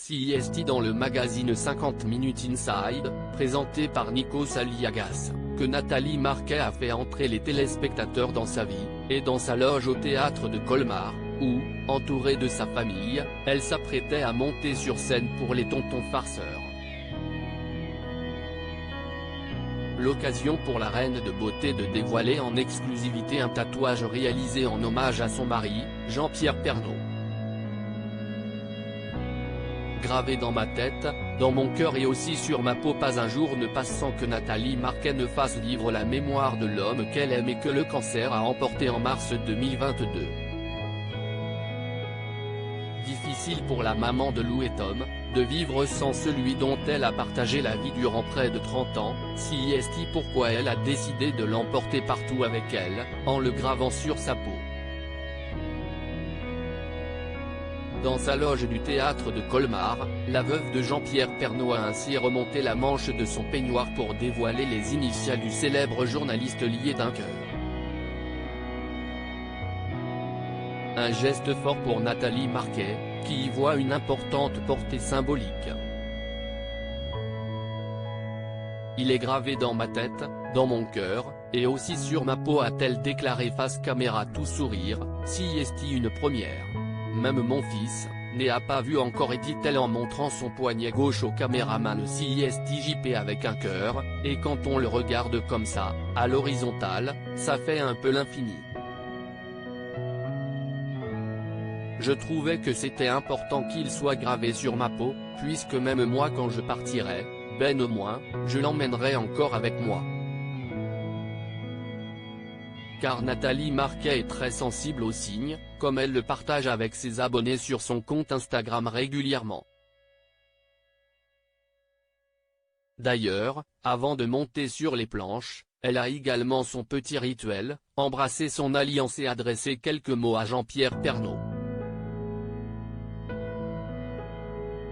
CIST dans le magazine 50 Minutes Inside, présenté par Nikos Aliagas, que Nathalie Marquet a fait entrer les téléspectateurs dans sa vie, et dans sa loge au théâtre de Colmar, où, entourée de sa famille, elle s'apprêtait à monter sur scène pour les Tontons Farceurs. L'occasion pour la reine de beauté de dévoiler en exclusivité un tatouage réalisé en hommage à son mari, Jean-Pierre Pernaut. Gravé dans ma tête, dans mon cœur et aussi sur ma peau, pas un jour ne passe sans que Nathalie Marquet ne fasse vivre la mémoire de l'homme qu'elle aime et que le cancer a emporté en mars 2022. Difficile pour la maman de Lou et Tom, de vivre sans celui dont elle a partagé la vie durant près de 30 ans, CIST pourquoi elle a décidé de l'emporter partout avec elle, en le gravant sur sa peau. Dans sa loge du théâtre de Colmar, la veuve de Jean-Pierre Pernaut a ainsi remonté la manche de son peignoir pour dévoiler les initiales du célèbre journaliste lié d'un cœur. Un geste fort pour Nathalie Marquet, qui y voit une importante portée symbolique. Il est gravé dans ma tête, dans mon cœur, et aussi sur ma peau, a-t-elle déclaré face caméra tout sourire, CIST une première. Même mon fils, n'a pas vu encore, dit-elle en montrant son poignet gauche au caméraman. Le CIST JP avec un cœur, et quand on le regarde comme ça, à l'horizontale, ça fait un peu l'infini. Je trouvais que c'était important qu'il soit gravé sur ma peau, puisque même moi quand je partirai, ben au moins, je l'emmènerai encore avec moi. Car Nathalie Marquet est très sensible aux signes, comme elle le partage avec ses abonnés sur son compte Instagram régulièrement. D'ailleurs, avant de monter sur les planches, elle a également son petit rituel, embrasser son alliance et adresser quelques mots à Jean-Pierre Pernaut.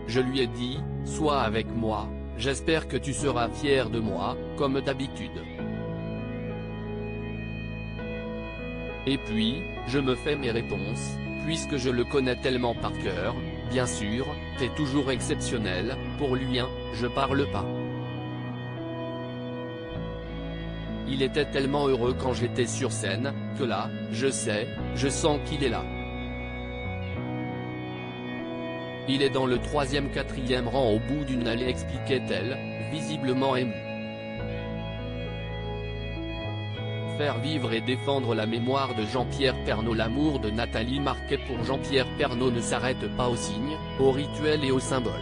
Je lui ai dit, sois avec moi, j'espère que tu seras fier de moi, comme d'habitude. Et puis, je me fais mes réponses, puisque je le connais tellement par cœur, bien sûr, t'es toujours exceptionnel, pour lui hein, je parle pas. Il était tellement heureux quand j'étais sur scène, que là, je sens qu'il est là. Il est dans le 3e, 4e rang au bout d'une allée, expliquait-elle, visiblement émue. Faire vivre et défendre la mémoire de Jean-Pierre Pernaut. L'amour de Nathalie Marquet pour Jean-Pierre Pernaut ne s'arrête pas aux signes, aux rituels et aux symboles.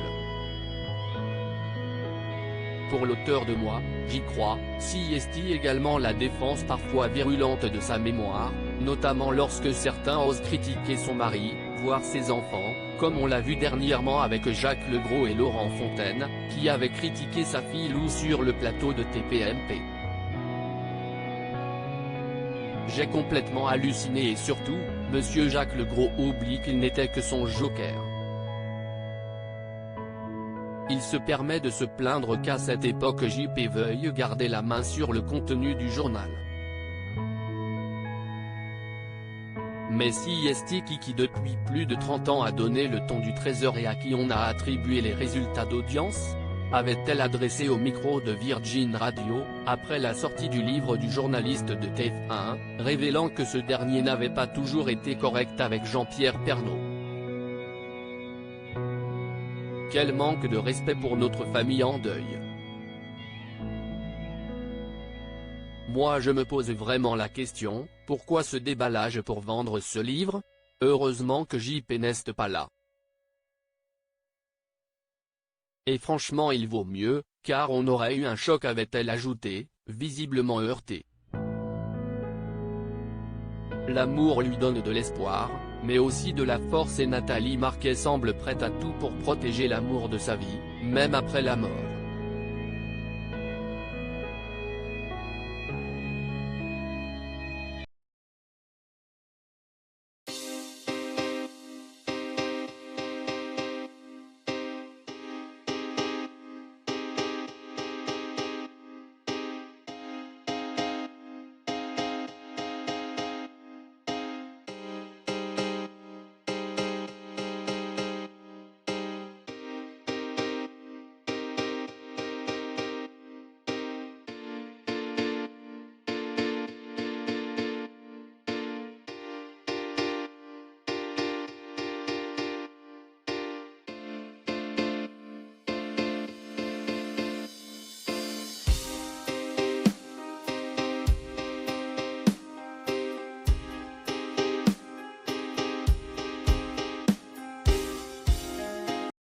Pour l'auteur de Moi, j'y crois, CIST également la défense parfois virulente de sa mémoire, notamment lorsque certains osent critiquer son mari, voire ses enfants, comme on l'a vu dernièrement avec Jacques Legros et Laurent Fontaine, qui avaient critiqué sa fille Lou sur le plateau de TPMP. J'ai complètement halluciné et surtout, monsieur Jacques Legros oublie qu'il n'était que son joker. Il se permet de se plaindre qu'à cette époque JP veuille garder la main sur le contenu du journal. Mais CIST qui depuis plus de 30 ans a donné le ton du Trésor et à qui on a attribué les résultats d'audience, avait-elle adressé au micro de Virgin Radio, après la sortie du livre du journaliste de TF1, révélant que ce dernier n'avait pas toujours été correct avec Jean-Pierre Pernaut. Quel manque de respect pour notre famille en deuil. Moi je me pose vraiment la question, pourquoi ce déballage pour vendre ce livre? Heureusement que JP n'est pas là. Et franchement il vaut mieux, car on aurait eu un choc, avait-elle ajouté, visiblement heurtée. L'amour lui donne de l'espoir, mais aussi de la force et Nathalie Marquet semble prête à tout pour protéger l'amour de sa vie, même après la mort.